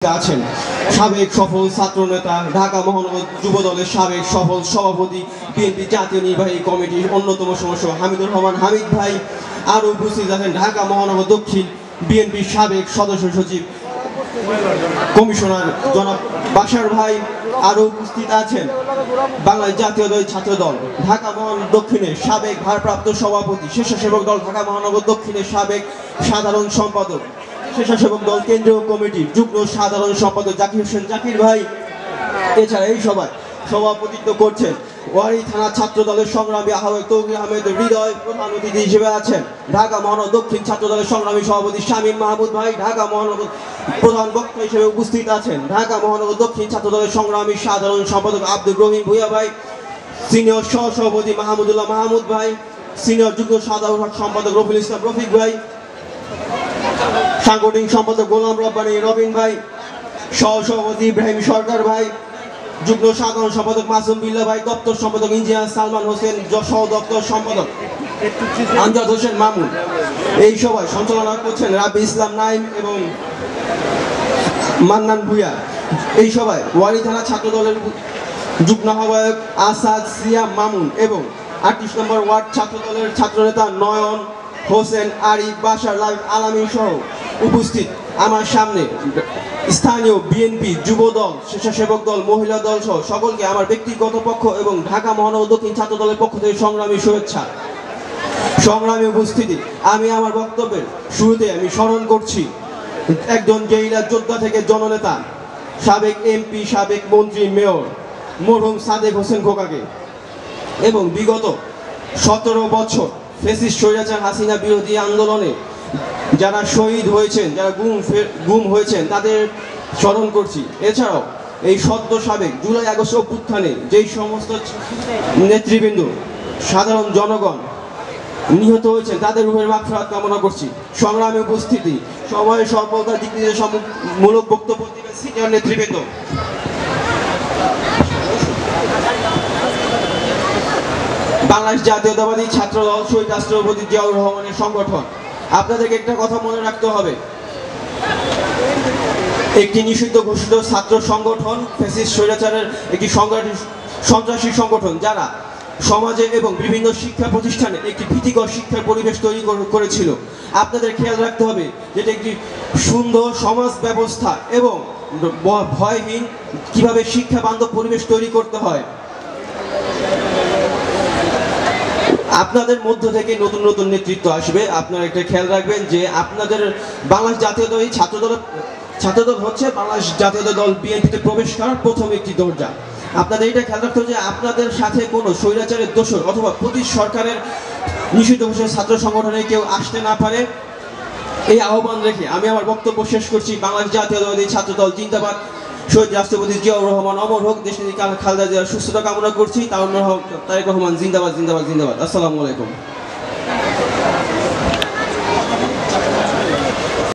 আছেন সাবেক সফল ছাত্রনেতা, ঢাকা মহানগর যুব দলের সাবেক সফল সভাপতি, বিএনপি জাতীয় নির্বাহী কমিটির অন্যতম সদস্য হামিদুর রহমান হামিদ ভাই। আরও উপস্থিত আছেন ঢাকা মহানগর দক্ষিণ বিএনপির সাবেক সদস্য সচিব কমিশনার জনাব বাশার ভাই। আরও উপস্থিত আছেন বাংলাদেশ জাতীয়তাবাদী ছাত্র দল ঢাকা মহানগর দক্ষিণের সাবেক ভারপ্রাপ্ত সভাপতি, স্বেচ্ছাসেবক দল ঢাকা মহানগর দক্ষিণের সাবেক সাধারণ সম্পাদক, স্বেচ্ছাসেবক দল কেন্দ্রীয় কমিটির যুগ্ম সাধারণ সম্পাদক জাকির হোসেন জাকির ভাই। এছাড়া এই সভায় সভাপতিত্ব করছেন ওয়ারী থানা ছাত্র দলের সংগ্রামী আহ্বায়ক তৌকির আহমেদ হৃদয়। প্রধান অতিথি হিসেবে আছেন ঢাকা মহানগর দক্ষিণ ছাত্র দলের সংগ্রামী সভাপতি শামীম মাহমুদ ভাই। ঢাকা মহানগর প্রধান বক্তা হিসেবে উপস্থিত আছেন ঢাকা মহানগর দক্ষিণ ছাত্র দলের সংগ্রামী সাধারণ সম্পাদক আব্দুর রহিম ভূঁইয়া ভাই, সিনিয়র সহসভাপতি মাহমুদুল্লাহ মাহমুদ ভাই, সিনিয়র যুগ্ম সাধারণ সম্পাদক রফিল ইসলাম রফিক ভাই, সাংগঠনিক সম্পাদক গোলাম রব্বানী রবিন ভাই, সহসভাপতি ইব্রাহিম সরকার ভাই, যুগ্ম সাধারণ সম্পাদক মাসুম বিল্লাহ ভাই, দপ্তর সম্পাদক ইঞ্জিনিয়ার সালমান হোসেন, সহ দপ্তর সম্পাদক আমজাদ হোসেন মামুন। এই সভায় সঞ্চালনা করছেন রাবি ইসলাম নাইম এবং মান্নান ভূঁইয়া। এই সভায় ওয়ারী থানা ছাত্র দলের যুগ্ম আহ্বায়ক আসাদ সিয়াম মামুন এবং 38 নম্বর ওয়ার্ড ছাত্র দলের ছাত্রনেতা নয়ন হোসেন আরিফ বাশার আলামী সহ উপস্থিত। আমার সামনে স্থানীয় বিএনপি, যুব দল, স্বেচ্ছাসেবক দল, মহিলা দল সহ সকলকে আমার ব্যক্তিগত পক্ষ এবং ঢাকা মহানগর দক্ষিণ ছাত্র দলের পক্ষ থেকে সংগ্রামী শুভেচ্ছা। সংগ্রামী উপস্থিতি, আমি আমার বক্তব্যের শুরুতে আমি স্মরণ করছি একজন গেরিলা যোদ্ধা থেকে জননেতা, সাবেক এমপি, সাবেক মন্ত্রী, মেয়র মরহুম সাদেক হোসেন খোকাকে এবং বিগত 17 বছর ফ্যাসিস্ট স্বৈরাচার হাসিনা বিরোধী আন্দোলনে যারা শহীদ হয়েছেন, যারা গুম হয়েছেন তাদের স্মরণ করছি। এছাড়াও এই সদ্য সাবেক জুলাই আগস্ট অভ্যুত্থানে যেই সমস্ত নেতৃবৃন্দ, সাধারণ জনগণ নিহত হয়েছেন তাদের রূহের মাগফিরাত কামনা করছি। সংগ্রামী উপস্থিতি, সময়ের স্বল্পতা দিক নির্দেশমূলক বক্তব্য দিবেন সিনিয়র নেতৃবৃন্দ। বাংলাদেশ জাতীয়তাবাদী ছাত্র দল শহীদ রাষ্ট্রপতি জিয়াউর রহমানের সংগঠন। আপনাদেরকে একটা কথা মনে রাখতে হবে, একটি নিষিদ্ধ ঘোষিত ছাত্র সংগঠন, ফ্যাসিস্ট স্বৈরাচারের একটি সন্ত্রাসী সংগঠন, যারা সমাজে এবং বিভিন্ন শিক্ষা প্রতিষ্ঠানে একটি ভীতিকর শিক্ষার পরিবেশ তৈরি করেছিল। আপনাদের খেয়াল রাখতে হবে যেটা একটি সুন্দর সমাজ ব্যবস্থা এবং ভয়হীন কিভাবে শিক্ষা বান্ধব পরিবেশ তৈরি করতে হয়। আপনাদের মধ্য থেকে নতুন নতুন নেতৃত্ব আসবে। আপনারা একটা খেয়াল রাখবেন যে আপনাদের বাংলাদেশ জাতীয়তাবাদী ছাত্রদল হচ্ছে বাংলাদেশ জাতীয়তাবাদী দল বিএনপিতে প্রবেশ করার প্রথম একটি দরজা। আপনাদের এটা খেয়াল রাখতে হবে যে আপনাদের সাথে কোনো স্বৈরাচারের দোসর অথবা প্রতি সরকারের নিষিদ্ধ ঘোষিত ছাত্র সংগঠনে কেউ আসতে না পারে, এই আহ্বান রেখে আমি আমার বক্তব্য শেষ করছি। বাংলাদেশ জাতীয়তাবাদী ছাত্রদল জিন্দাবাদ। শহীদ রাষ্ট্রপতি জিয়াউর রহমান অমর হোক। দেশনেত্রী খালেদা জিয়ার সুস্থতা কামনা করছি। তারেক রহমান জিন্দাবাদ, জিন্দাবাদ, জিন্দাবাদ। আসসালামু আলাইকুম।